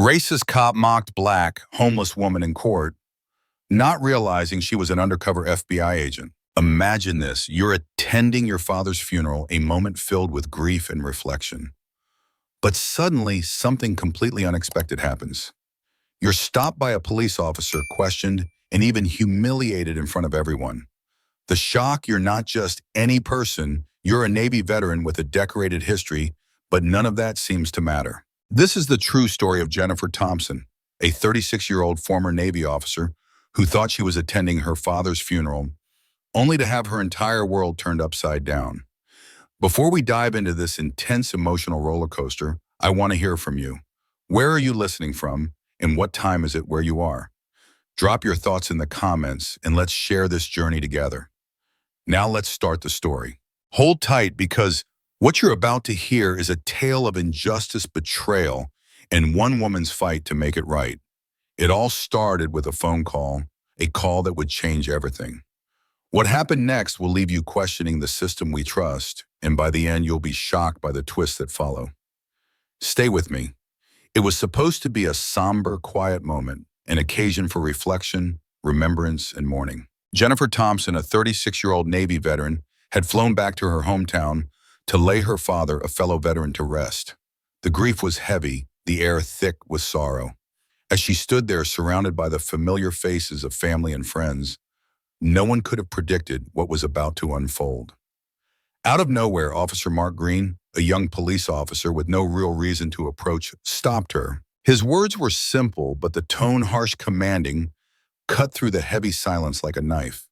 Racist cop mocked black, homeless woman in court, not realizing she was an undercover FBI agent. Imagine this. You're attending your father's funeral, a moment filled with grief and reflection. But suddenly, something completely unexpected happens. You're stopped by a police officer, questioned, and even humiliated in front of everyone. The shock, you're not just any person, you're a Navy veteran with a decorated history, but none of that seems to matter. This is the true story of Jennifer Thompson, a 36-year-old former Navy officer who thought she was attending her father's funeral, only to have her entire world turned upside down. Before we dive into this intense emotional roller coaster, I want to hear from you. Where are you listening from, and what time is it where you are? Drop your thoughts in the comments, and let's share this journey together. Now let's start the story. Hold tight, because what you're about to hear is a tale of injustice, betrayal, and one woman's fight to make it right. It all started with a phone call, a call that would change everything. What happened next will leave you questioning the system we trust, and by the end, you'll be shocked by the twists that follow. Stay with me. It was supposed to be a somber, quiet moment, an occasion for reflection, remembrance, and mourning. Jennifer Thompson, a 36-year-old Navy veteran, had flown back to her hometown to lay her father, a fellow veteran, to rest. The grief was heavy, the air thick with sorrow. As she stood there surrounded by the familiar faces of family and friends, no one could have predicted what was about to unfold. Out of nowhere, Officer Mark Green, a young police officer with no real reason to approach, stopped her. His words were simple, but the tone, harsh, commanding, cut through the heavy silence like a knife.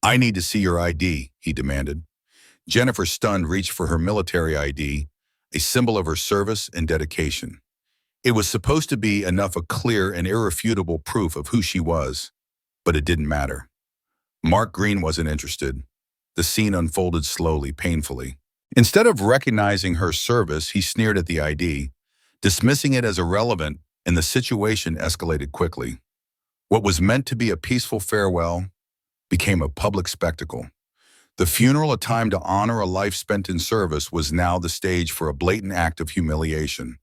"I need to see your ID," he demanded. Jennifer, stunned, reached for her military ID, a symbol of her service and dedication. It was supposed to be enough a clear and irrefutable proof of who she was, but it didn't matter. Mark Green wasn't interested. The scene unfolded slowly, painfully. Instead of recognizing her service, he sneered at the ID, dismissing it as irrelevant, and the situation escalated quickly. What was meant to be a peaceful farewell became a public spectacle. The funeral, a time to honor a life spent in service, was now the stage for a blatant act of humiliation.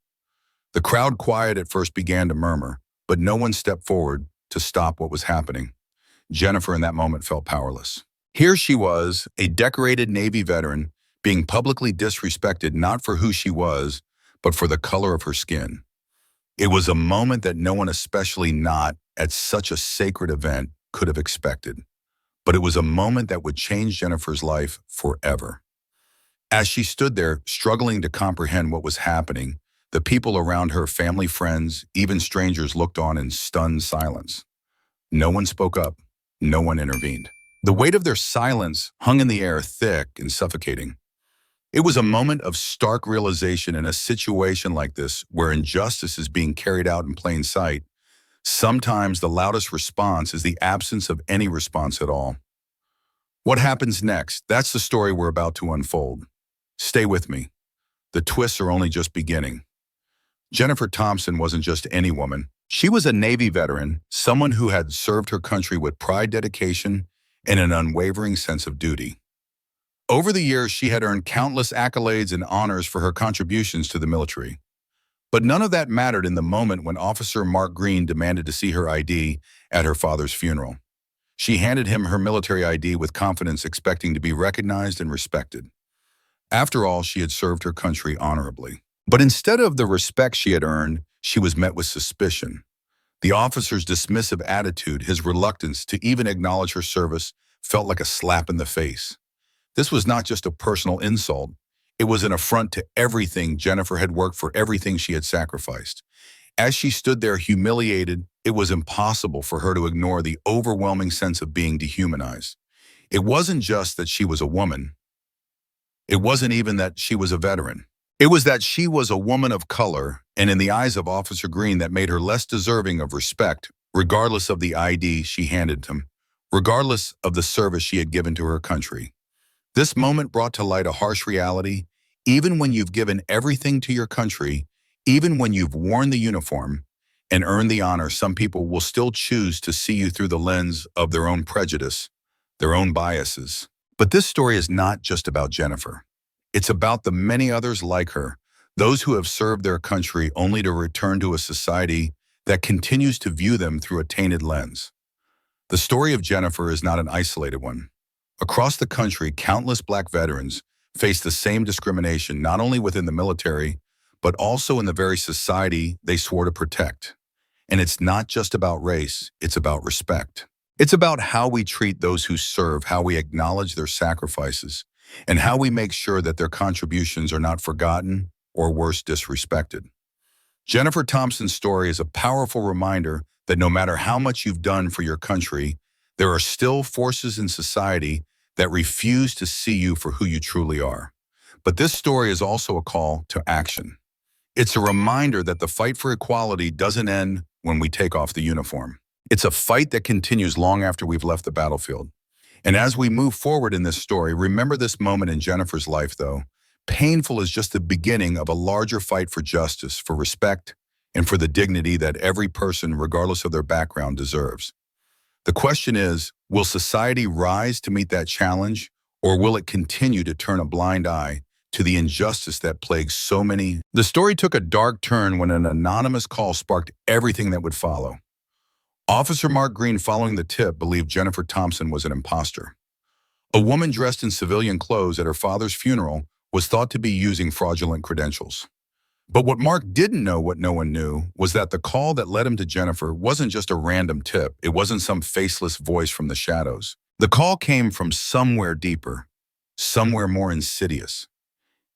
The crowd, quiet at first, began to murmur, but no one stepped forward to stop what was happening. Jennifer in that moment felt powerless. Here she was, a decorated Navy veteran, being publicly disrespected not for who she was, but for the color of her skin. It was a moment that no one, especially not at such a sacred event, could have expected. But it was a moment that would change Jennifer's life forever. As she stood there, struggling to comprehend what was happening, the people around her, family, friends, even strangers, looked on in stunned silence. No one spoke up. No one intervened. The weight of their silence hung in the air, thick and suffocating. It was a moment of stark realization. In a situation like this, where injustice is being carried out in plain sight, sometimes the loudest response is the absence of any response at all. What happens next? That's the story we're about to unfold. Stay with me. The twists are only just beginning. Jennifer Thompson wasn't just any woman. She was a Navy veteran, someone who had served her country with pride, dedication, and an unwavering sense of duty. Over the years, she had earned countless accolades and honors for her contributions to the military. But none of that mattered in the moment when Officer Mark Green demanded to see her ID at her father's funeral. She handed him her military ID with confidence, expecting to be recognized and respected. After all, she had served her country honorably. But instead of the respect she had earned, she was met with suspicion. The officer's dismissive attitude, his reluctance to even acknowledge her service, felt like a slap in the face. This was not just a personal insult. It was an affront to everything Jennifer had worked for, everything she had sacrificed. As she stood there humiliated, it was impossible for her to ignore the overwhelming sense of being dehumanized. It wasn't just that she was a woman. It wasn't even that she was a veteran. It was that she was a woman of color, and in the eyes of Officer Green, that made her less deserving of respect, regardless of the ID she handed him, regardless of the service she had given to her country. This moment brought to light a harsh reality. Even when you've given everything to your country, even when you've worn the uniform and earned the honor, some people will still choose to see you through the lens of their own prejudice, their own biases. But this story is not just about Jennifer. It's about the many others like her, those who have served their country only to return to a society that continues to view them through a tainted lens. The story of Jennifer is not an isolated one. Across the country, countless Black veterans face the same discrimination not only within the military, but also in the very society they swore to protect. And it's not just about race, it's about respect. It's about how we treat those who serve, how we acknowledge their sacrifices, and how we make sure that their contributions are not forgotten or worse, disrespected. Jennifer Thompson's story is a powerful reminder that no matter how much you've done for your country, there are still forces in society that refuse to see you for who you truly are. But this story is also a call to action. It's a reminder that the fight for equality doesn't end when we take off the uniform. It's a fight that continues long after we've left the battlefield. And as we move forward in this story, remember this moment in Jennifer's life, though. Painful is just the beginning of a larger fight for justice, for respect, and for the dignity that every person, regardless of their background, deserves. The question is, will society rise to meet that challenge, or will it continue to turn a blind eye to the injustice that plagues so many? The story took a dark turn when an anonymous call sparked everything that would follow. Officer Mark Green, following the tip, believed Jennifer Thompson was an imposter. A woman dressed in civilian clothes at her father's funeral was thought to be using fraudulent credentials. But what Mark didn't know, what no one knew, was that the call that led him to Jennifer wasn't just a random tip. It wasn't some faceless voice from the shadows. The call came from somewhere deeper, somewhere more insidious.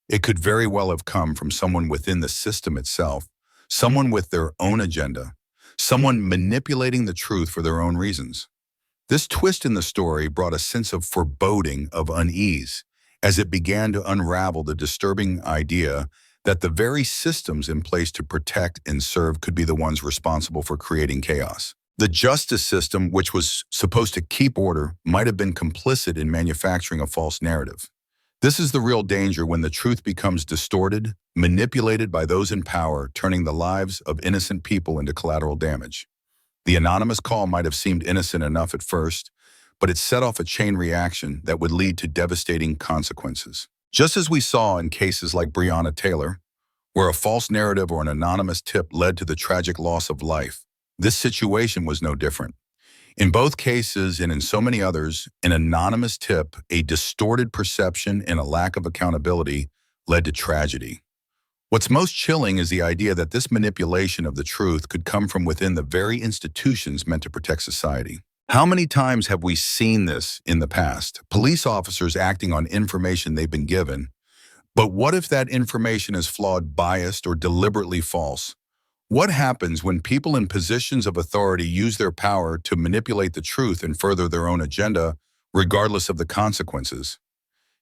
It could very well have come from someone within the system itself, someone with their own agenda, someone manipulating the truth for their own reasons. This twist in the story brought a sense of foreboding, of unease, as it began to unravel the disturbing idea that the very systems in place to protect and serve could be the ones responsible for creating chaos. The justice system, which was supposed to keep order, might have been complicit in manufacturing a false narrative. This is the real danger when the truth becomes distorted, manipulated by those in power, turning the lives of innocent people into collateral damage. The anonymous call might have seemed innocent enough at first, but it set off a chain reaction that would lead to devastating consequences. Just as we saw in cases like Breonna Taylor, where a false narrative or an anonymous tip led to the tragic loss of life, this situation was no different. In both cases, and in so many others, an anonymous tip, a distorted perception, and a lack of accountability led to tragedy. What's most chilling is the idea that this manipulation of the truth could come from within the very institutions meant to protect society. How many times have we seen this in the past? Police officers acting on information they've been given. But what if that information is flawed, biased, or deliberately false? What happens when people in positions of authority use their power to manipulate the truth and further their own agenda, regardless of the consequences?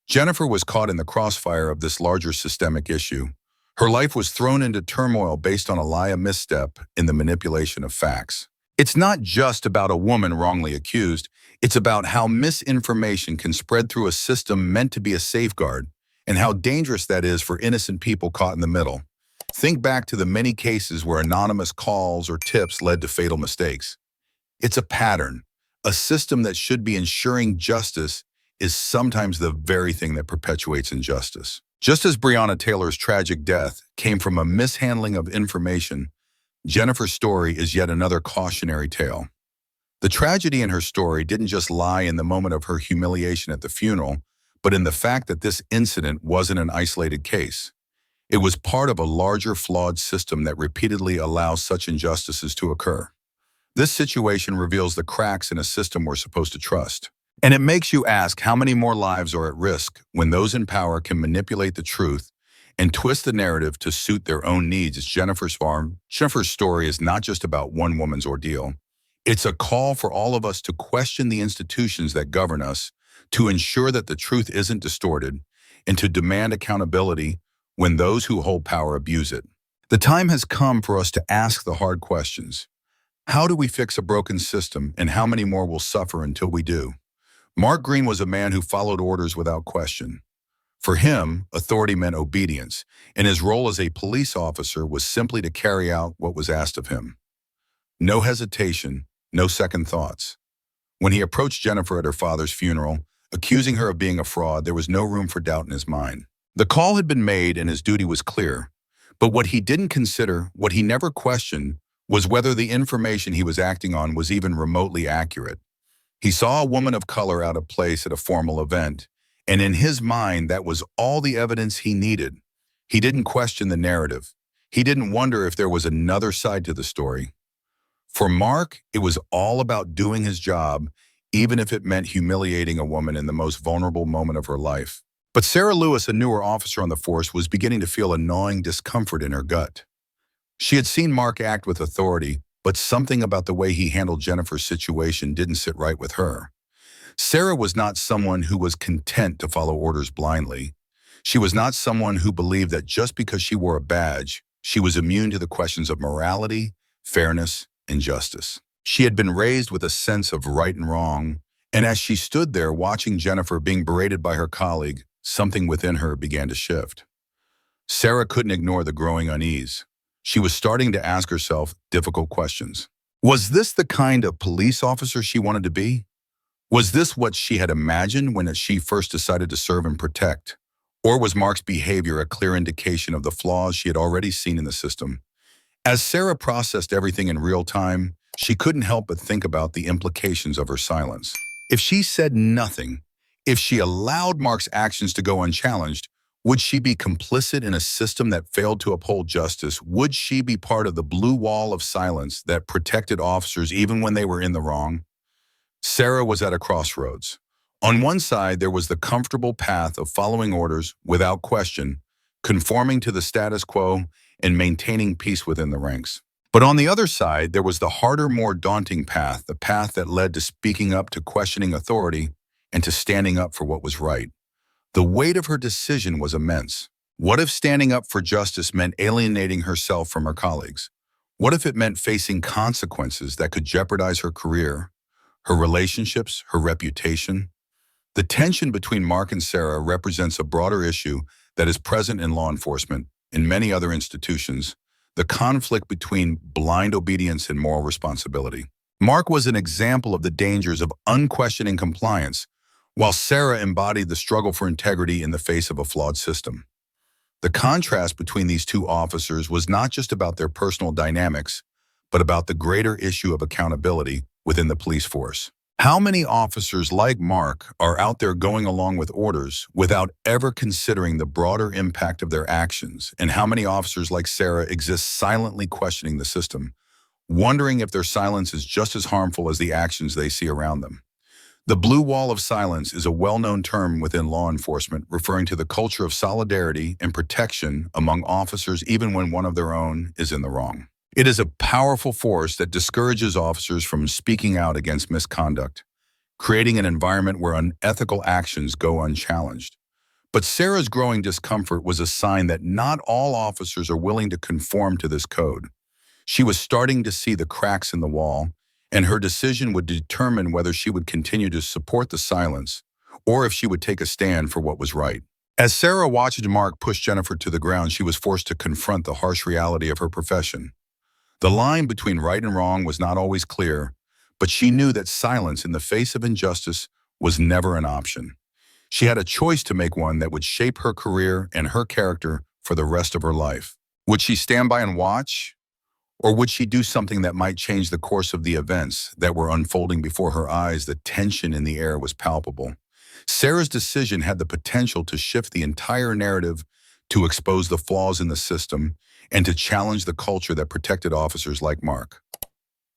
Jennifer was caught in the crossfire of this larger systemic issue. Her life was thrown into turmoil based on a lie, a misstep in the manipulation of facts. It's not just about a woman wrongly accused. It's about how misinformation can spread through a system meant to be a safeguard, and how dangerous that is for innocent people caught in the middle. Think back to the many cases where anonymous calls or tips led to fatal mistakes. It's a pattern. A system that should be ensuring justice is sometimes the very thing that perpetuates injustice. Just as Breonna Taylor's tragic death came from a mishandling of information, Jennifer's story is yet another cautionary tale. The tragedy in her story didn't just lie in the moment of her humiliation at the funeral, but in the fact that this incident wasn't an isolated case. It was part of a larger, flawed system that repeatedly allows such injustices to occur. This situation reveals the cracks in a system we're supposed to trust. And it makes you ask how many more lives are at risk when those in power can manipulate the truth and twist the narrative to suit their own needs. It's Jennifer's story is not just about one woman's ordeal. It's a call for all of us to question the institutions that govern us, to ensure that the truth isn't distorted, and to demand accountability when those who hold power abuse it. The time has come for us to ask the hard questions. How do we fix a broken system, and how many more will suffer until we do? Mark Green was a man who followed orders without question. For him, authority meant obedience, and his role as a police officer was simply to carry out what was asked of him. No hesitation, no second thoughts. When he approached Jennifer at her father's funeral, accusing her of being a fraud, there was no room for doubt in his mind. The call had been made and his duty was clear. But what he didn't consider, what he never questioned, was whether the information he was acting on was even remotely accurate. He saw a woman of color out of place at a formal event, and in his mind, that was all the evidence he needed. He didn't question the narrative. He didn't wonder if there was another side to the story. For Mark, it was all about doing his job, even if it meant humiliating a woman in the most vulnerable moment of her life. But Sarah Lewis, a newer officer on the force, was beginning to feel a gnawing discomfort in her gut. She had seen Mark act with authority, but something about the way he handled Jennifer's situation didn't sit right with her. Sarah was not someone who was content to follow orders blindly. She was not someone who believed that just because she wore a badge, she was immune to the questions of morality, fairness, and justice. She had been raised with a sense of right and wrong, and as she stood there watching Jennifer being berated by her colleague, something within her began to shift. Sarah couldn't ignore the growing unease. She was starting to ask herself difficult questions. Was this the kind of police officer she wanted to be? Was this what she had imagined when she first decided to serve and protect? Or was Mark's behavior a clear indication of the flaws she had already seen in the system? As Sarah processed everything in real time, she couldn't help but think about the implications of her silence. If she said nothing, if she allowed Mark's actions to go unchallenged, would she be complicit in a system that failed to uphold justice? Would she be part of the blue wall of silence that protected officers even when they were in the wrong? Sarah was at a crossroads. On one side, there was the comfortable path of following orders without question, conforming to the status quo, and maintaining peace within the ranks. But on the other side, there was the harder, more daunting path, the path that led to speaking up, to questioning authority, and to standing up for what was right. The weight of her decision was immense. What if standing up for justice meant alienating herself from her colleagues? What if it meant facing consequences that could jeopardize her career, her relationships, her reputation? The tension between Mark and Sarah represents a broader issue that is present in law enforcement, in many other institutions, the conflict between blind obedience and moral responsibility. Mark was an example of the dangers of unquestioning compliance, while Sarah embodied the struggle for integrity in the face of a flawed system. The contrast between these two officers was not just about their personal dynamics, but about the greater issue of accountability within the police force. How many officers like Mark are out there going along with orders without ever considering the broader impact of their actions? And how many officers like Sarah exist silently questioning the system, wondering if their silence is just as harmful as the actions they see around them? The blue wall of silence is a well-known term within law enforcement, referring to the culture of solidarity and protection among officers even when one of their own is in the wrong. It is a powerful force that discourages officers from speaking out against misconduct, creating an environment where unethical actions go unchallenged. But Sarah's growing discomfort was a sign that not all officers are willing to conform to this code. She was starting to see the cracks in the wall, and her decision would determine whether she would continue to support the silence or if she would take a stand for what was right. As Sarah watched Mark push Jennifer to the ground, she was forced to confront the harsh reality of her profession. The line between right and wrong was not always clear, but she knew that silence in the face of injustice was never an option. She had a choice to make, one that would shape her career and her character for the rest of her life. Would she stand by and watch? Or would she do something that might change the course of the events that were unfolding before her eyes? The tension in the air was palpable. Sarah's decision had the potential to shift the entire narrative, to expose the flaws in the system, and to challenge the culture that protected officers like Mark.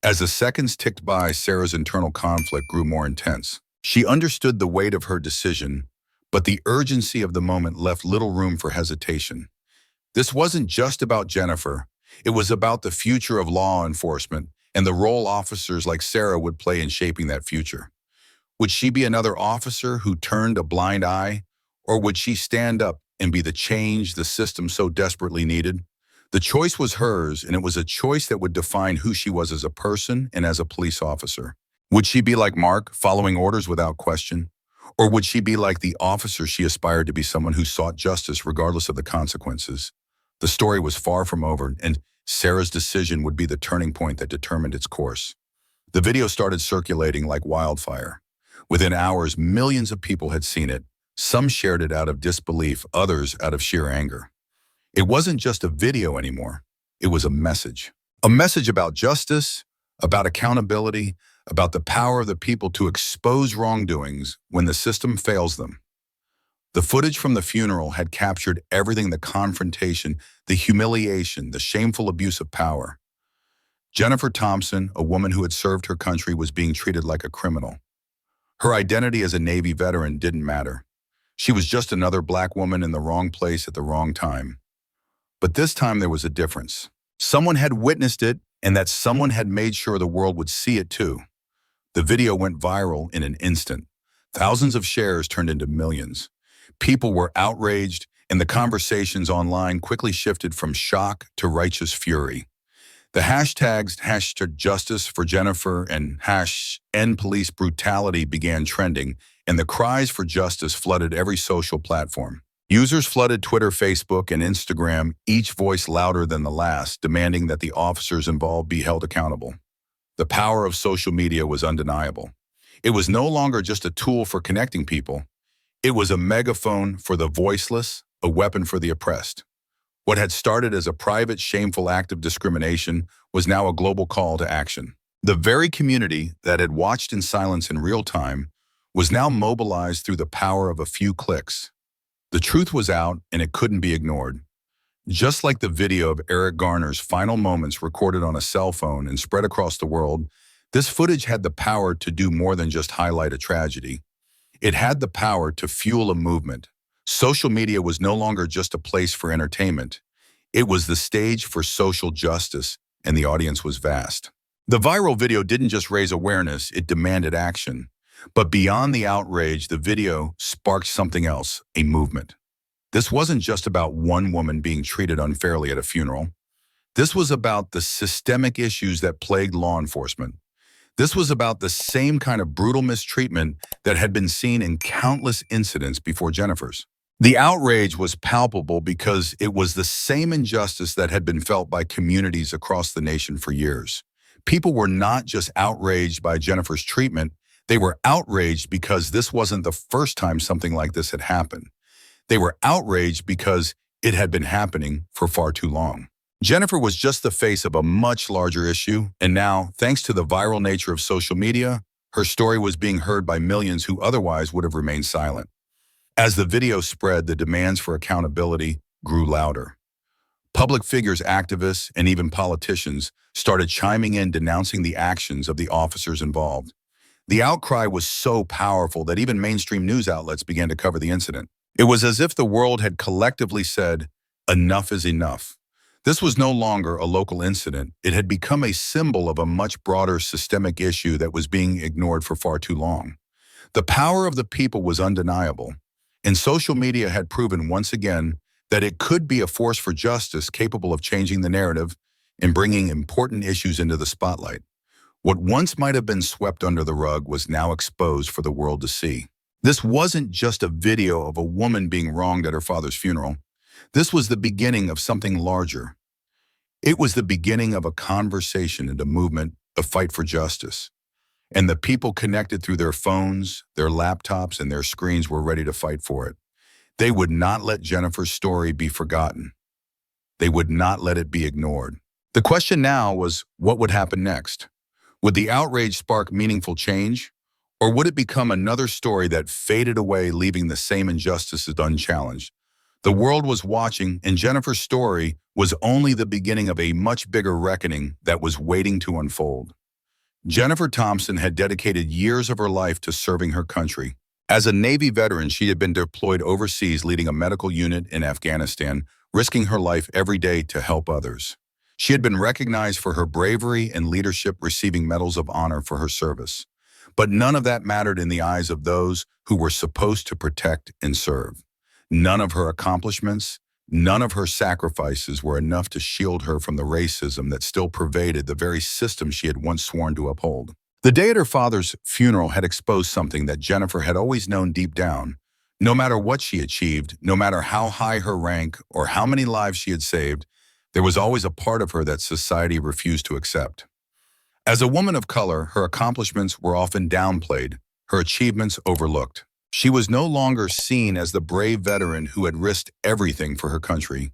As the seconds ticked by, Sarah's internal conflict grew more intense. She understood the weight of her decision, but the urgency of the moment left little room for hesitation. This wasn't just about Jennifer. It was about the future of law enforcement and the role officers like Sarah would play in shaping that future. Would she be another officer who turned a blind eye, or would she stand up and be the change the system so desperately needed? The choice was hers, and it was a choice that would define who she was as a person and as a police officer. Would she be like Mark, following orders without question? Or would she be like the officer she aspired to be, someone who sought justice regardless of the consequences? The story was far from over, and Sarah's decision would be the turning point that determined its course. The video started circulating like wildfire. Within hours, millions of people had seen it. Some shared it out of disbelief, others out of sheer anger. It wasn't just a video anymore. It was a message. A message about justice, about accountability, about the power of the people to expose wrongdoings when the system fails them. The footage from the funeral had captured everything: the confrontation, the humiliation, the shameful abuse of power. Jennifer Thompson, a woman who had served her country, was being treated like a criminal. Her identity as a Navy veteran didn't matter. She was just another black woman in the wrong place at the wrong time. But this time there was a difference. Someone had witnessed it, and that someone had made sure the world would see it too. The video went viral in an instant. Thousands of shares turned into millions. People were outraged, and the conversations online quickly shifted from shock to righteous fury. The hashtags #Justice for Jennifer and #End Police Brutality began trending, and the cries for justice flooded every social platform. Users flooded Twitter, Facebook, and Instagram, each voice louder than the last, demanding that the officers involved be held accountable. The power of social media was undeniable. It was no longer just a tool for connecting people. It was a megaphone for the voiceless, a weapon for the oppressed. What had started as a private, shameful act of discrimination was now a global call to action. The very community that had watched in silence in real time was now mobilized through the power of a few clicks. The truth was out, and it couldn't be ignored. Just like the video of Eric Garner's final moments recorded on a cell phone and spread across the world, this footage had the power to do more than just highlight a tragedy. It had the power to fuel a movement. Social media was no longer just a place for entertainment. It was the stage for social justice, and the audience was vast. The viral video didn't just raise awareness, it demanded action. But beyond the outrage, the video sparked something else: a movement. This wasn't just about one woman being treated unfairly at a funeral. This was about the systemic issues that plagued law enforcement. This was about the same kind of brutal mistreatment that had been seen in countless incidents before Jennifer's. The outrage was palpable because it was the same injustice that had been felt by communities across the nation for years. People were not just outraged by Jennifer's treatment, they were outraged because this wasn't the first time something like this had happened. They were outraged because it had been happening for far too long. Jennifer was just the face of a much larger issue, and now, thanks to the viral nature of social media, her story was being heard by millions who otherwise would have remained silent. As the video spread, the demands for accountability grew louder. Public figures, activists, and even politicians started chiming in, denouncing the actions of the officers involved. The outcry was so powerful that even mainstream news outlets began to cover the incident. It was as if the world had collectively said, "Enough is enough." This was no longer a local incident. It had become a symbol of a much broader systemic issue that was being ignored for far too long. The power of the people was undeniable, and social media had proven once again that it could be a force for justice, capable of changing the narrative and bringing important issues into the spotlight. What once might have been swept under the rug was now exposed for the world to see. This wasn't just a video of a woman being wronged at her father's funeral. This was the beginning of something larger. It was the beginning of a conversation and a movement, a fight for justice. And the people connected through their phones, their laptops, and their screens were ready to fight for it. They would not let Jennifer's story be forgotten. They would not let it be ignored. The question now was, what would happen next? Would the outrage spark meaningful change? Or would it become another story that faded away, leaving the same injustices unchallenged? The world was watching, and Jennifer's story was only the beginning of a much bigger reckoning that was waiting to unfold. Jennifer Thompson had dedicated years of her life to serving her country. As a Navy veteran, she had been deployed overseas, leading a medical unit in Afghanistan, risking her life every day to help others. She had been recognized for her bravery and leadership, receiving medals of honor for her service. But none of that mattered in the eyes of those who were supposed to protect and serve. None of her accomplishments, none of her sacrifices were enough to shield her from the racism that still pervaded the very system she had once sworn to uphold. The day at her father's funeral had exposed something that Jennifer had always known deep down. No matter what she achieved, no matter how high her rank or how many lives she had saved, there was always a part of her that society refused to accept. As a woman of color, her accomplishments were often downplayed, her achievements overlooked. She was no longer seen as the brave veteran who had risked everything for her country.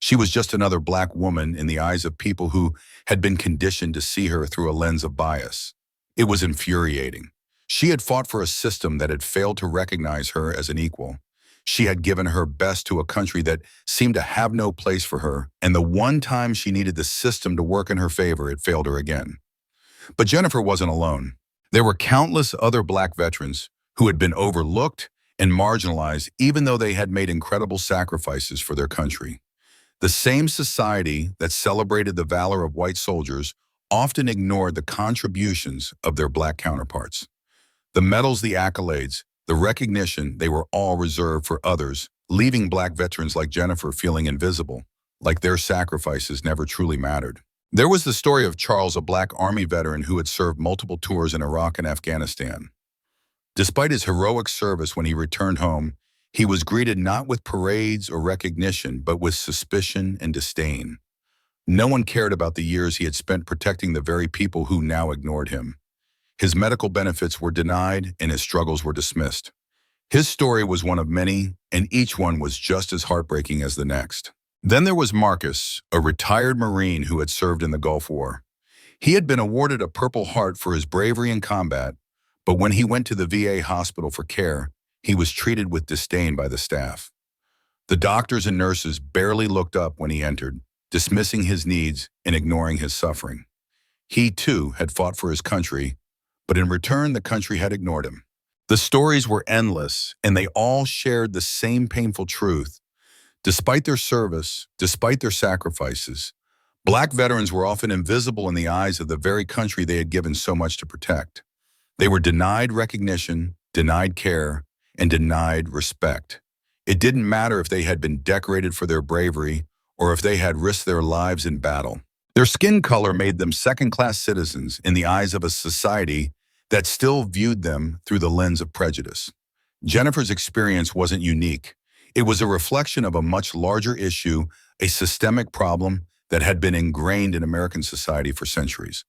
She was just another black woman in the eyes of people who had been conditioned to see her through a lens of bias. It was infuriating. She had fought for a system that had failed to recognize her as an equal. She had given her best to a country that seemed to have no place for her, and the one time she needed the system to work in her favor, it failed her again. But Jennifer wasn't alone. There were countless other black veterans who had been overlooked and marginalized even though they had made incredible sacrifices for their country. The same society that celebrated the valor of white soldiers often ignored the contributions of their black counterparts. The medals, the accolades, the recognition, they were all reserved for others, leaving black veterans like Jennifer feeling invisible, like their sacrifices never truly mattered. There was the story of Charles, a black Army veteran who had served multiple tours in Iraq and Afghanistan. Despite his heroic service when he returned home, he was greeted not with parades or recognition, but with suspicion and disdain. No one cared about the years he had spent protecting the very people who now ignored him. His medical benefits were denied and his struggles were dismissed. His story was one of many, and each one was just as heartbreaking as the next. Then there was Marcus, a retired Marine who had served in the Gulf War. He had been awarded a Purple Heart for his bravery in combat, but when he went to the VA hospital for care, he was treated with disdain by the staff. The doctors and nurses barely looked up when he entered, dismissing his needs and ignoring his suffering. He, too, had fought for his country, but in return, the country had ignored him. The stories were endless, and they all shared the same painful truth. Despite their service, despite their sacrifices, black veterans were often invisible in the eyes of the very country they had given so much to protect. They were denied recognition, denied care, and denied respect. It didn't matter if they had been decorated for their bravery or if they had risked their lives in battle. Their skin color made them second-class citizens in the eyes of a society that still viewed them through the lens of prejudice. Jennifer's experience wasn't unique. It was a reflection of a much larger issue, a systemic problem that had been ingrained in American society for centuries.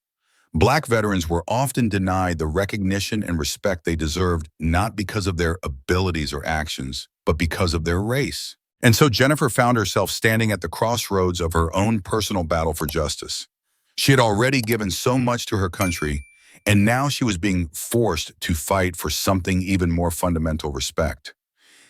Black veterans were often denied the recognition and respect they deserved, not because of their abilities or actions, but because of their race. And so Jennifer found herself standing at the crossroads of her own personal battle for justice. She had already given so much to her country, and now she was being forced to fight for something even more fundamental: respect.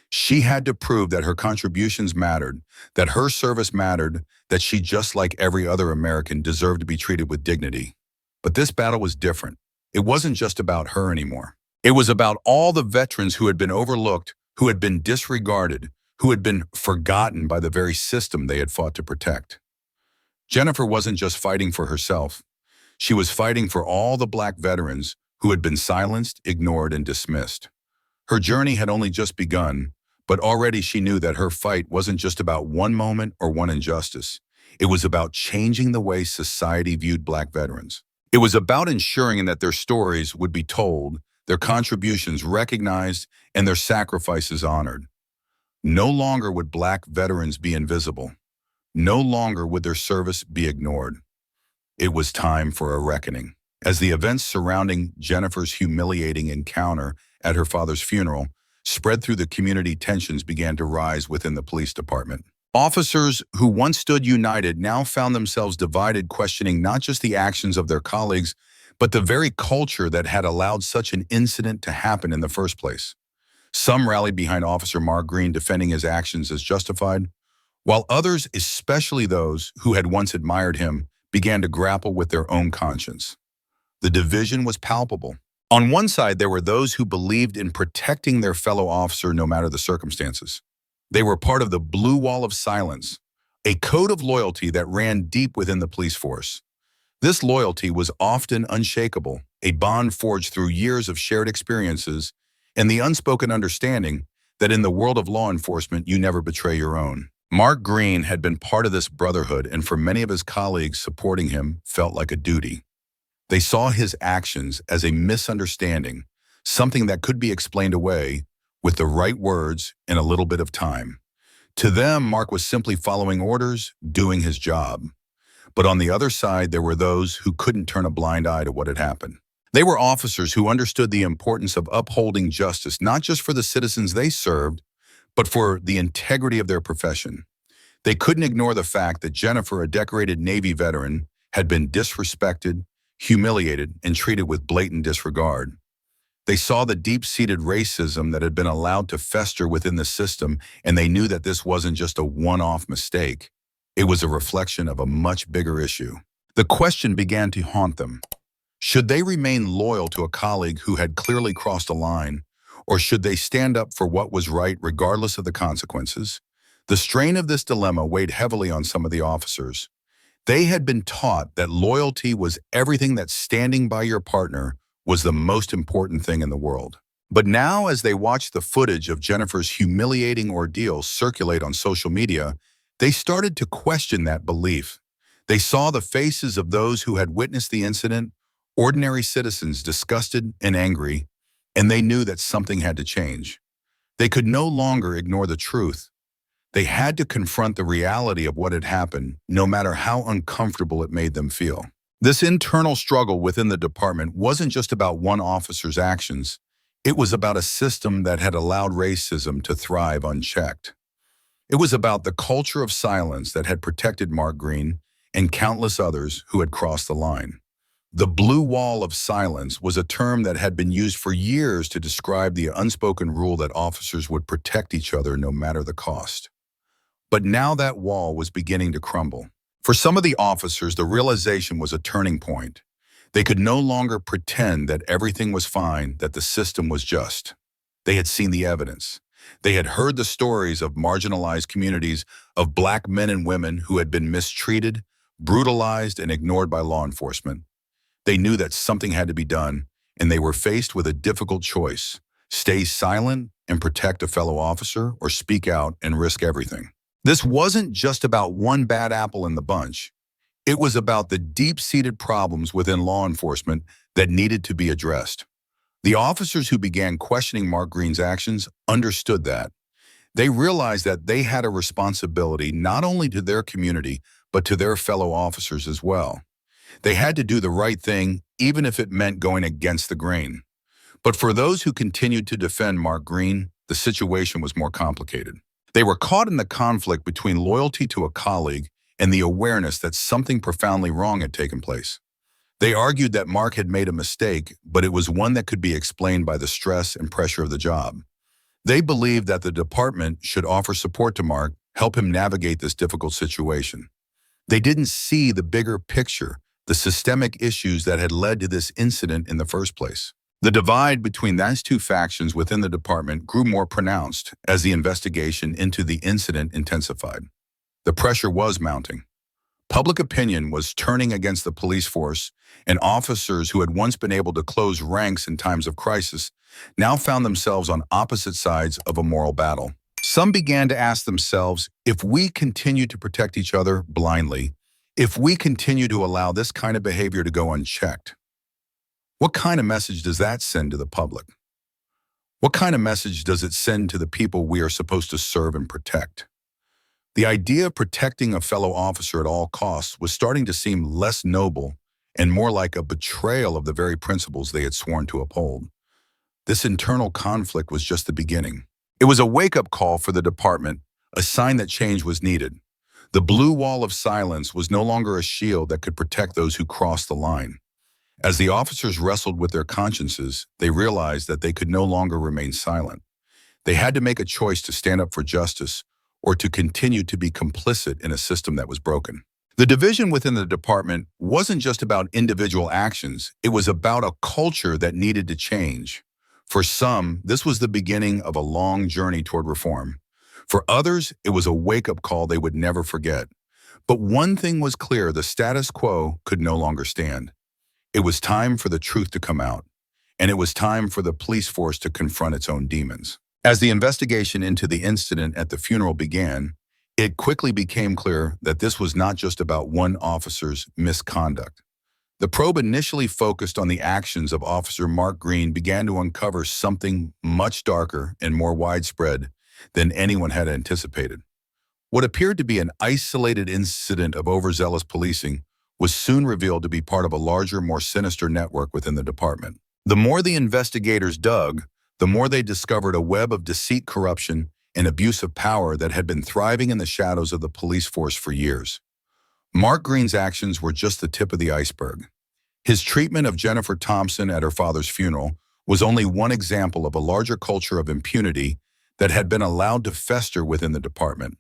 She had to prove that her contributions mattered, that her service mattered, that she, just like every other American, deserved to be treated with dignity. But this battle was different. It wasn't just about her anymore. It was about all the veterans who had been overlooked, who had been disregarded, who had been forgotten by the very system they had fought to protect. Jennifer wasn't just fighting for herself. She was fighting for all the black veterans who had been silenced, ignored, and dismissed. Her journey had only just begun, but already she knew that her fight wasn't just about one moment or one injustice. It was about changing the way society viewed black veterans. It was about ensuring that their stories would be told, their contributions recognized, and their sacrifices honored. No longer would black veterans be invisible. No longer would their service be ignored. It was time for a reckoning. As the events surrounding Jennifer's humiliating encounter at her father's funeral spread through the community, tensions began to rise within the police department. Officers who once stood united now found themselves divided, questioning not just the actions of their colleagues, but the very culture that had allowed such an incident to happen in the first place. Some rallied behind Officer Mark Green, defending his actions as justified, while others, especially those who had once admired him, began to grapple with their own conscience. The division was palpable. On one side, there were those who believed in protecting their fellow officer no matter the circumstances. They were part of the blue wall of silence, a code of loyalty that ran deep within the police force. This loyalty was often unshakable, a bond forged through years of shared experiences and the unspoken understanding that in the world of law enforcement, you never betray your own. Mark Green had been part of this brotherhood, and for many of his colleagues, supporting him felt like a duty. They saw his actions as a misunderstanding, something that could be explained away with the right words and a little bit of time. To them, Mark was simply following orders, doing his job. But on the other side, there were those who couldn't turn a blind eye to what had happened. They were officers who understood the importance of upholding justice, not just for the citizens they served, but for the integrity of their profession. They couldn't ignore the fact that Jennifer, a decorated Navy veteran, had been disrespected, humiliated, and treated with blatant disregard. They saw the deep-seated racism that had been allowed to fester within the system, and they knew that this wasn't just a one-off mistake. It was a reflection of a much bigger issue. The question began to haunt them. Should they remain loyal to a colleague who had clearly crossed a line, or should they stand up for what was right regardless of the consequences? The strain of this dilemma weighed heavily on some of the officers. They had been taught that loyalty was everything, that standing by your partner was the most important thing in the world. But now, as they watched the footage of Jennifer's humiliating ordeal circulate on social media, they started to question that belief. They saw the faces of those who had witnessed the incident, ordinary citizens disgusted and angry, and they knew that something had to change. They could no longer ignore the truth. They had to confront the reality of what had happened, no matter how uncomfortable it made them feel. This internal struggle within the department wasn't just about one officer's actions. It was about a system that had allowed racism to thrive unchecked. It was about the culture of silence that had protected Mark Green and countless others who had crossed the line. The blue wall of silence was a term that had been used for years to describe the unspoken rule that officers would protect each other no matter the cost. But now that wall was beginning to crumble. For some of the officers, the realization was a turning point. They could no longer pretend that everything was fine, that the system was just. They had seen the evidence. They had heard the stories of marginalized communities, of Black men and women who had been mistreated, brutalized, and ignored by law enforcement. They knew that something had to be done, and they were faced with a difficult choice: stay silent and protect a fellow officer, or speak out and risk everything. This wasn't just about one bad apple in the bunch. It was about the deep-seated problems within law enforcement that needed to be addressed. The officers who began questioning Mark Green's actions understood that. They realized that they had a responsibility not only to their community, but to their fellow officers as well. They had to do the right thing, even if it meant going against the grain. But for those who continued to defend Mark Green, the situation was more complicated. They were caught in the conflict between loyalty to a colleague and the awareness that something profoundly wrong had taken place. They argued that Mark had made a mistake, but it was one that could be explained by the stress and pressure of the job. They believed that the department should offer support to Mark, help him navigate this difficult situation. They didn't see the bigger picture, the systemic issues that had led to this incident in the first place. The divide between those two factions within the department grew more pronounced as the investigation into the incident intensified. The pressure was mounting. Public opinion was turning against the police force, and officers who had once been able to close ranks in times of crisis now found themselves on opposite sides of a moral battle. Some began to ask themselves, if we continue to protect each other blindly, if we continue to allow this kind of behavior to go unchecked, what kind of message does that send to the public? What kind of message does it send to the people we are supposed to serve and protect? The idea of protecting a fellow officer at all costs was starting to seem less noble and more like a betrayal of the very principles they had sworn to uphold. This internal conflict was just the beginning. It was a wake-up call for the department, a sign that change was needed. The blue wall of silence was no longer a shield that could protect those who crossed the line. As the officers wrestled with their consciences, they realized that they could no longer remain silent. They had to make a choice to stand up for justice or to continue to be complicit in a system that was broken. The division within the department wasn't just about individual actions. It was about a culture that needed to change. For some, this was the beginning of a long journey toward reform. For others, it was a wake-up call they would never forget. But one thing was clear: the status quo could no longer stand. It was time for the truth to come out, and it was time for the police force to confront its own demons. As the investigation into the incident at the funeral began, it quickly became clear that this was not just about one officer's misconduct. The probe, initially focused on the actions of Officer Mark Green, began to uncover something much darker and more widespread than anyone had anticipated. What appeared to be an isolated incident of overzealous policing was soon revealed to be part of a larger, more sinister network within the department. The more the investigators dug, the more they discovered a web of deceit, corruption, and abuse of power that had been thriving in the shadows of the police force for years. Mark Green's actions were just the tip of the iceberg. His treatment of Jennifer Thompson at her father's funeral was only one example of a larger culture of impunity that had been allowed to fester within the department.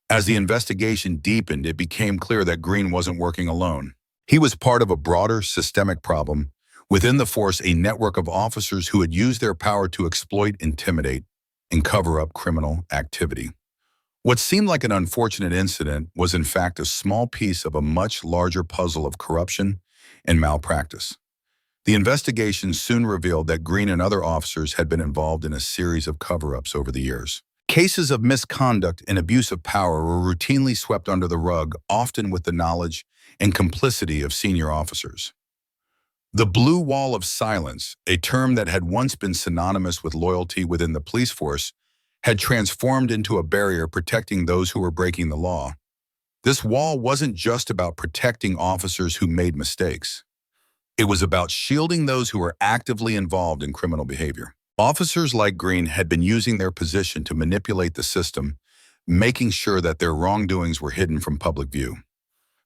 As the investigation deepened, it became clear that Green wasn't working alone. He was part of a broader, systemic problem. Within the force, a network of officers who had used their power to exploit, intimidate, and cover up criminal activity. What seemed like an unfortunate incident was in fact a small piece of a much larger puzzle of corruption and malpractice. The investigation soon revealed that Green and other officers had been involved in a series of cover-ups over the years. Cases of misconduct and abuse of power were routinely swept under the rug, often with the knowledge and complicity of senior officers. The blue wall of silence, a term that had once been synonymous with loyalty within the police force, had transformed into a barrier protecting those who were breaking the law. This wall wasn't just about protecting officers who made mistakes. It was about shielding those who were actively involved in criminal behavior. Officers like Green had been using their position to manipulate the system, making sure that their wrongdoings were hidden from public view.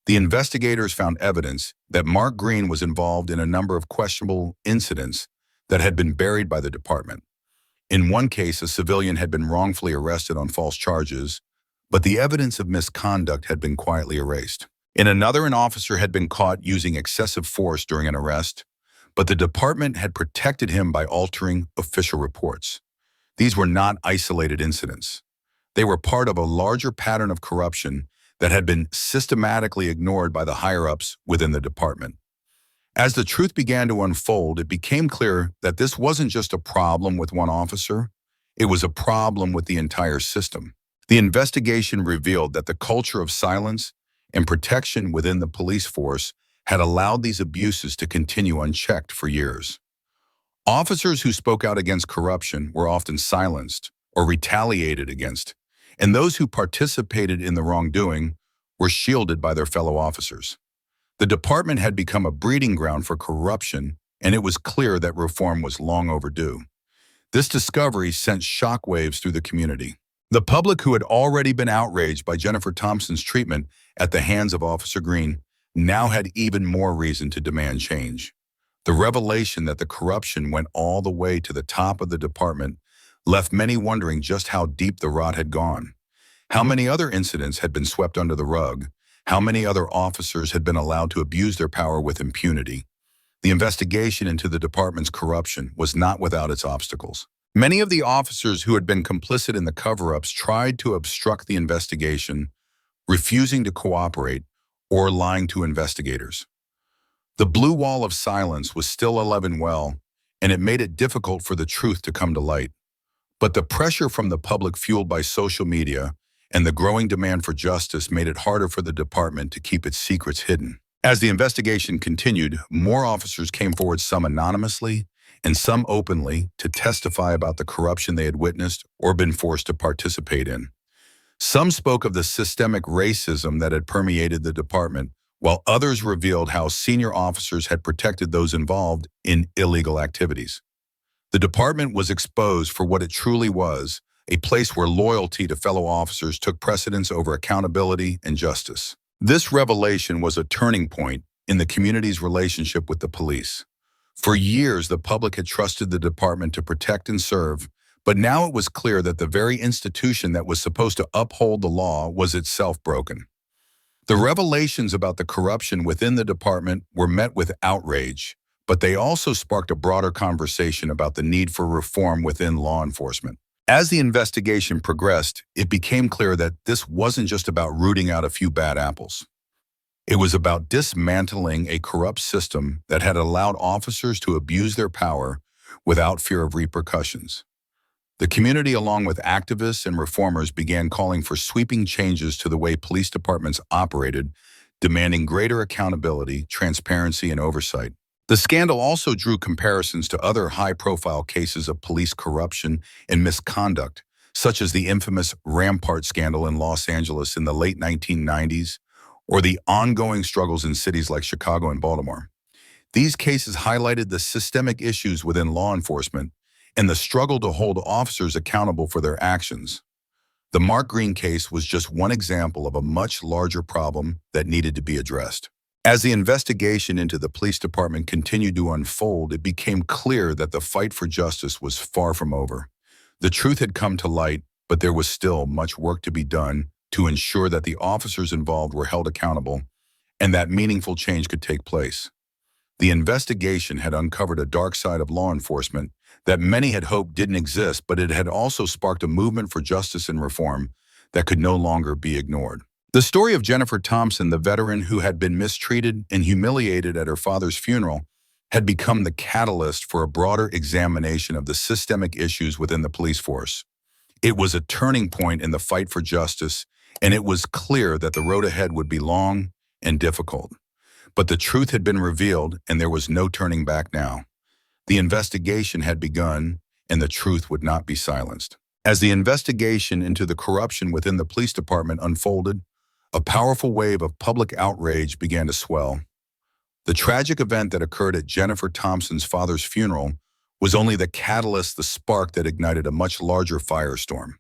The investigators found evidence that Mark Green was involved in a number of questionable incidents that had been buried by the department. In one case, a civilian had been wrongfully arrested on false charges, but the evidence of misconduct had been quietly erased. In another, an officer had been caught using excessive force during an arrest, but the department had protected him by altering official reports. These were not isolated incidents. They were part of a larger pattern of corruption that had been systematically ignored by the higher-ups within the department. As the truth began to unfold, it became clear that this wasn't just a problem with one officer, it was a problem with the entire system. The investigation revealed that the culture of silence and protection within the police force had allowed these abuses to continue unchecked for years. Officers who spoke out against corruption were often silenced or retaliated against, and those who participated in the wrongdoing were shielded by their fellow officers. The department had become a breeding ground for corruption, and it was clear that reform was long overdue. This discovery sent shockwaves through the community. The public, who had already been outraged by Jennifer Thompson's treatment at the hands of Officer Green, now had even more reason to demand change. The revelation that the corruption went all the way to the top of the department left many wondering just how deep the rot had gone. How many other incidents had been swept under the rug? How many other officers had been allowed to abuse their power with impunity? The investigation into the department's corruption was not without its obstacles. Many of the officers who had been complicit in the cover-ups tried to obstruct the investigation, refusing to cooperate or lying to investigators. The blue wall of silence was still alive and well, and it made it difficult for the truth to come to light. But the pressure from the public, fueled by social media and the growing demand for justice, made it harder for the department to keep its secrets hidden. As the investigation continued, more officers came forward, some anonymously and some openly, to testify about the corruption they had witnessed or been forced to participate in. Some spoke of the systemic racism that had permeated the department, while others revealed how senior officers had protected those involved in illegal activities. The department was exposed for what it truly was, a place where loyalty to fellow officers took precedence over accountability and justice. This revelation was a turning point in the community's relationship with the police. For years, the public had trusted the department to protect and serve, but now it was clear that the very institution that was supposed to uphold the law was itself broken. The revelations about the corruption within the department were met with outrage, but they also sparked a broader conversation about the need for reform within law enforcement. As the investigation progressed, it became clear that this wasn't just about rooting out a few bad apples. It was about dismantling a corrupt system that had allowed officers to abuse their power without fear of repercussions. The community, along with activists and reformers, began calling for sweeping changes to the way police departments operated, demanding greater accountability, transparency, and oversight. The scandal also drew comparisons to other high-profile cases of police corruption and misconduct, such as the infamous Rampart scandal in Los Angeles in the late 1990s, or the ongoing struggles in cities like Chicago and Baltimore. These cases highlighted the systemic issues within law enforcement and the struggle to hold officers accountable for their actions. The Mark Green case was just one example of a much larger problem that needed to be addressed. As the investigation into the police department continued to unfold, it became clear that the fight for justice was far from over. The truth had come to light, but there was still much work to be done to ensure that the officers involved were held accountable and that meaningful change could take place. The investigation had uncovered a dark side of law enforcement that many had hoped didn't exist, but it had also sparked a movement for justice and reform that could no longer be ignored. The story of Jennifer Thompson, the veteran who had been mistreated and humiliated at her father's funeral, had become the catalyst for a broader examination of the systemic issues within the police force. It was a turning point in the fight for justice, and it was clear that the road ahead would be long and difficult. But the truth had been revealed, and there was no turning back now. The investigation had begun, and the truth would not be silenced. As the investigation into the corruption within the police department unfolded, a powerful wave of public outrage began to swell. The tragic event that occurred at Jennifer Thompson's father's funeral was only the catalyst, the spark that ignited a much larger firestorm.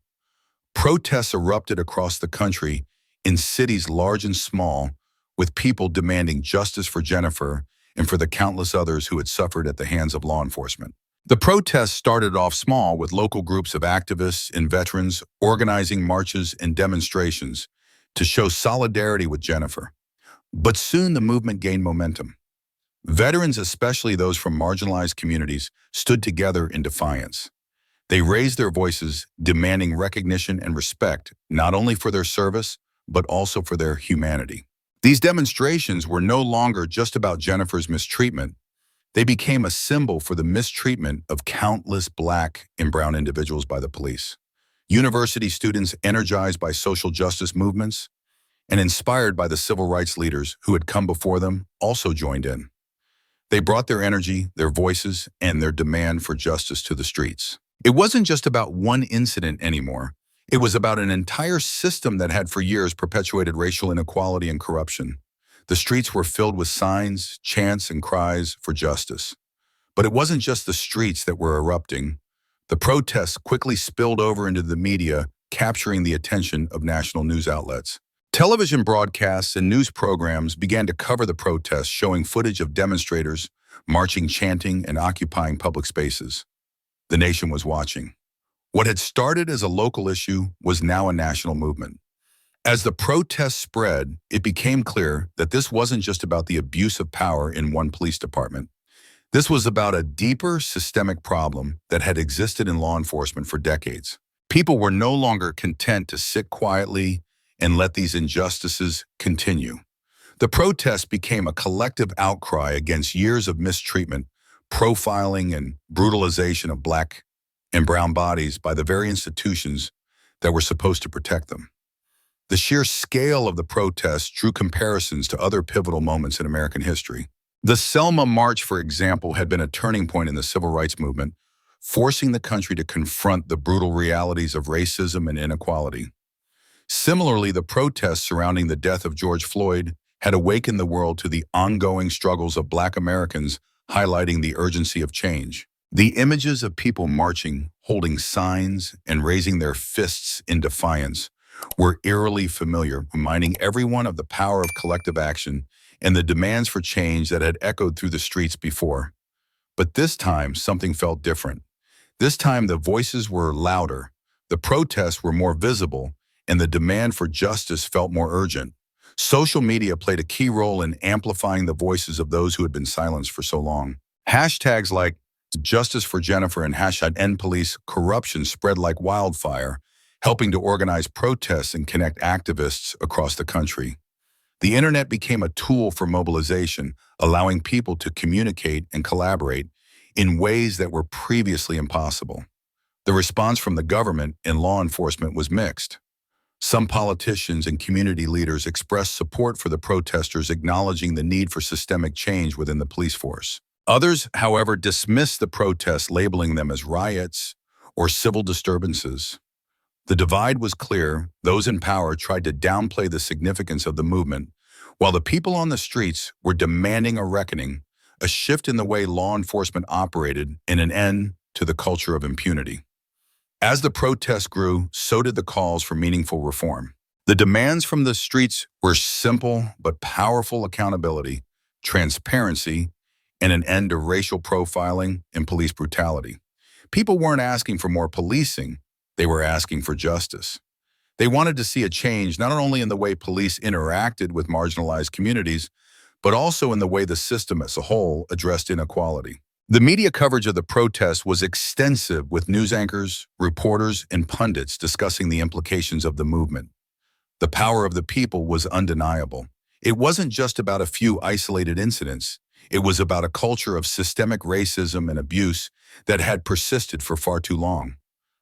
Protests erupted across the country in cities large and small, with people demanding justice for Jennifer and for the countless others who had suffered at the hands of law enforcement. The protests started off small, with local groups of activists and veterans organizing marches and demonstrations to show solidarity with Jennifer. But soon the movement gained momentum. Veterans, especially those from marginalized communities, stood together in defiance. They raised their voices, demanding recognition and respect, not only for their service, but also for their humanity. These demonstrations were no longer just about Jennifer's mistreatment. They became a symbol for the mistreatment of countless Black and brown individuals by the police. University students, energized by social justice movements and inspired by the civil rights leaders who had come before them, also joined in. They brought their energy, their voices, and their demand for justice to the streets. It wasn't just about one incident anymore. It was about an entire system that had for years perpetuated racial inequality and corruption. The streets were filled with signs, chants, and cries for justice. But it wasn't just the streets that were erupting. The protests quickly spilled over into the media, capturing the attention of national news outlets. Television broadcasts and news programs began to cover the protests, showing footage of demonstrators marching, chanting, and occupying public spaces. The nation was watching. What had started as a local issue was now a national movement. As the protests spread, it became clear that this wasn't just about the abuse of power in one police department. This was about a deeper systemic problem that had existed in law enforcement for decades. People were no longer content to sit quietly and let these injustices continue. The protests became a collective outcry against years of mistreatment, profiling, and brutalization of Black and brown bodies by the very institutions that were supposed to protect them. The sheer scale of the protests drew comparisons to other pivotal moments in American history. The Selma March, for example, had been a turning point in the civil rights movement, forcing the country to confront the brutal realities of racism and inequality. Similarly, the protests surrounding the death of George Floyd had awakened the world to the ongoing struggles of Black Americans, highlighting the urgency of change. The images of people marching, holding signs, and raising their fists in defiance were eerily familiar, reminding everyone of the power of collective action and the demands for change that had echoed through the streets before. But this time, something felt different. This time, the voices were louder, the protests were more visible, and the demand for justice felt more urgent. Social media played a key role in amplifying the voices of those who had been silenced for so long. Hashtags like Justice for Jennifer and #EndPoliceCorruption spread like wildfire, helping to organize protests and connect activists across the country. The internet became a tool for mobilization, allowing people to communicate and collaborate in ways that were previously impossible. The response from the government and law enforcement was mixed. Some politicians and community leaders expressed support for the protesters, acknowledging the need for systemic change within the police force. Others, however, dismissed the protests, labeling them as riots or civil disturbances. The divide was clear. Those in power tried to downplay the significance of the movement, while the people on the streets were demanding a reckoning, a shift in the way law enforcement operated, and an end to the culture of impunity. As the protests grew, so did the calls for meaningful reform. The demands from the streets were simple but powerful: accountability, transparency, and an end to racial profiling and police brutality. People weren't asking for more policing, they were asking for justice. They wanted to see a change not only in the way police interacted with marginalized communities, but also in the way the system as a whole addressed inequality. The media coverage of the protests was extensive, with news anchors, reporters, and pundits discussing the implications of the movement. The power of the people was undeniable. It wasn't just about a few isolated incidents. It was about a culture of systemic racism and abuse that had persisted for far too long.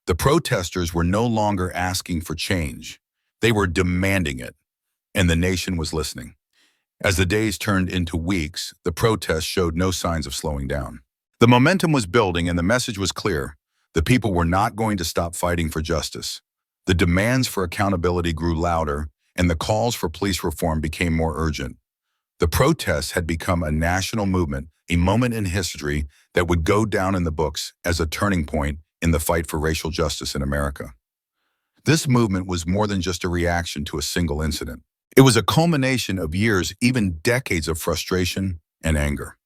The protesters were no longer asking for change. They were demanding it, and the nation was listening. As the days turned into weeks, the protests showed no signs of slowing down. The momentum was building and the message was clear. The people were not going to stop fighting for justice. The demands for accountability grew louder, and the calls for police reform became more urgent. The protests had become a national movement, a moment in history that would go down in the books as a turning point in the fight for racial justice in America. This movement was more than just a reaction to a single incident. It was a culmination of years, even decades of frustration and anger.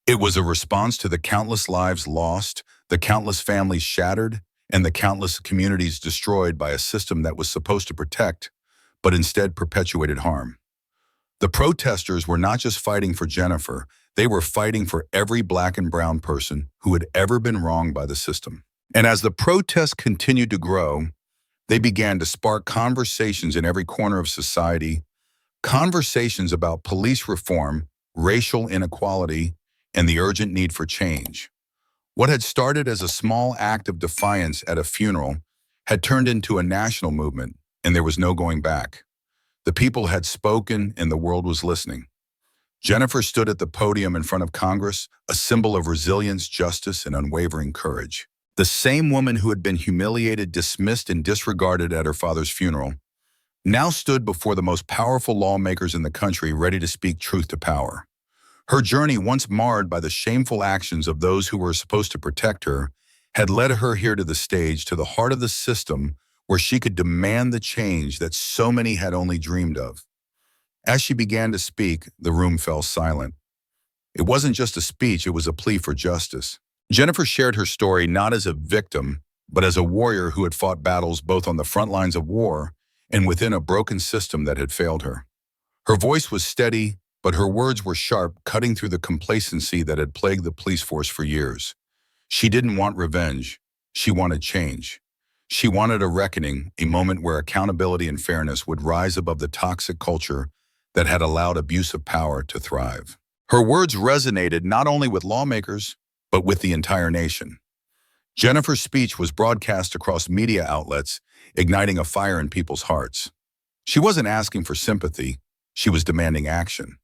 It was a response to the countless lives lost, the countless families shattered, and the countless communities destroyed by a system that was supposed to protect, but instead perpetuated harm. The protesters were not just fighting for Jennifer, they were fighting for every Black and brown person who had ever been wronged by the system. And as the protests continued to grow, they began to spark conversations in every corner of society, conversations about police reform, racial inequality, and the urgent need for change. What had started as a small act of defiance at a funeral had turned into a national movement, and there was no going back. The people had spoken, and the world was listening. Jennifer stood at the podium in front of Congress, a symbol of resilience, justice, and unwavering courage. The same woman who had been humiliated, dismissed, and disregarded at her father's funeral now stood before the most powerful lawmakers in the country, ready to speak truth to power. Her journey, once marred by the shameful actions of those who were supposed to protect her, had led her here to the stage, to the heart of the system, where she could demand the change that so many had only dreamed of. As she began to speak, the room fell silent. It wasn't just a speech, it was a plea for justice. Jennifer shared her story not as a victim, but as a warrior who had fought battles both on the front lines of war and within a broken system that had failed her. Her voice was steady, but her words were sharp, cutting through the complacency that had plagued the police force for years. She didn't want revenge. She wanted change. She wanted a reckoning, a moment where accountability and fairness would rise above the toxic culture that had allowed abuse of power to thrive. Her words resonated not only with lawmakers, but with the entire nation. Jennifer's speech was broadcast across media outlets, igniting a fire in people's hearts. She wasn't asking for sympathy, she was demanding action.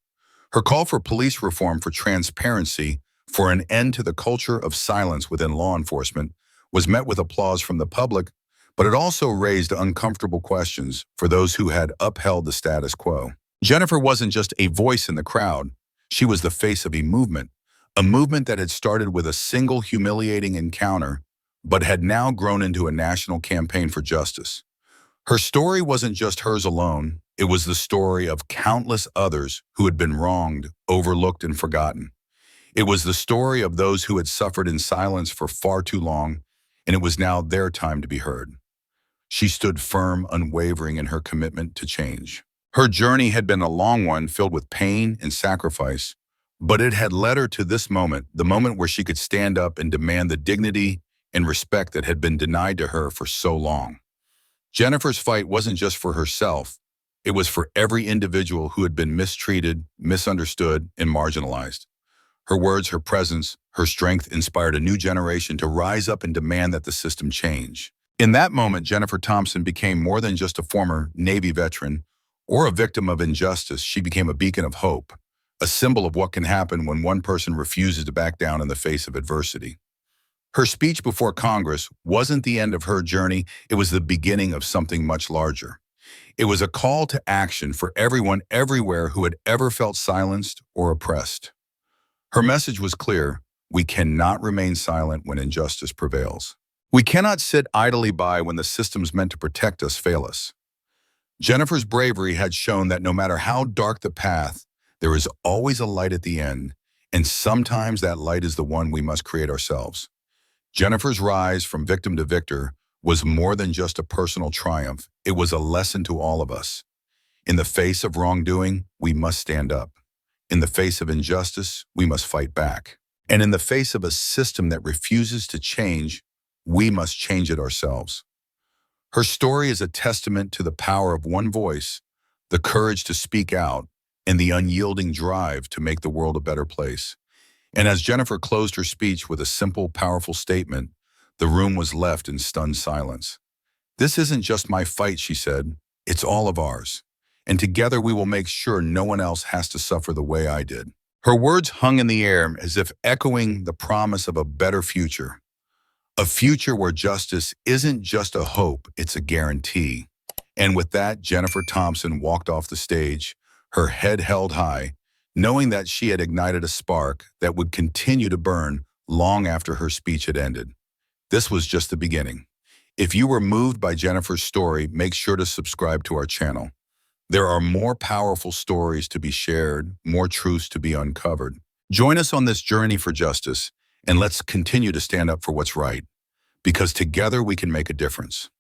Her call for police reform, for transparency, for an end to the culture of silence within law enforcement was met with applause from the public, but it also raised uncomfortable questions for those who had upheld the status quo. Jennifer wasn't just a voice in the crowd, she was the face of a movement that had started with a single humiliating encounter, but had now grown into a national campaign for justice. Her story wasn't just hers alone, it was the story of countless others who had been wronged, overlooked, and forgotten. It was the story of those who had suffered in silence for far too long, and it was now their time to be heard. She stood firm, unwavering in her commitment to change. Her journey had been a long one, filled with pain and sacrifice, but it had led her to this moment, the moment where she could stand up and demand the dignity and respect that had been denied to her for so long. Jennifer's fight wasn't just for herself, it was for every individual who had been mistreated, misunderstood, and marginalized. Her words, her presence, her strength inspired a new generation to rise up and demand that the system change. In that moment, Jennifer Thompson became more than just a former Navy veteran or a victim of injustice. She became a beacon of hope, a symbol of what can happen when one person refuses to back down in the face of adversity. Her speech before Congress wasn't the end of her journey, it was the beginning of something much larger. It was a call to action for everyone everywhere who had ever felt silenced or oppressed. Her message was clear: We cannot remain silent when injustice prevails. We cannot sit idly by when the systems meant to protect us fail us. Jennifer's bravery had shown that no matter how dark the path, there is always a light at the end, and sometimes that light is the one we must create ourselves. Jennifer's rise from victim to victor was more than just a personal triumph. It was a lesson to all of us. In the face of wrongdoing, we must stand up. In the face of injustice, we must fight back. And in the face of a system that refuses to change, we must change it ourselves. Her story is a testament to the power of one voice, the courage to speak out, and the unyielding drive to make the world a better place. And as Jennifer closed her speech with a simple, powerful statement, the room was left in stunned silence. "This isn't just my fight," she said. "It's all of ours. And together we will make sure no one else has to suffer the way I did." Her words hung in the air as if echoing the promise of a better future. A future where justice isn't just a hope, it's a guarantee. And with that, Jennifer Thompson walked off the stage, her head held high, knowing that she had ignited a spark that would continue to burn long after her speech had ended. This was just the beginning. If you were moved by Jennifer's story, make sure to subscribe to our channel. There are more powerful stories to be shared, more truths to be uncovered. Join us on this journey for justice, and let's continue to stand up for what's right, because together we can make a difference.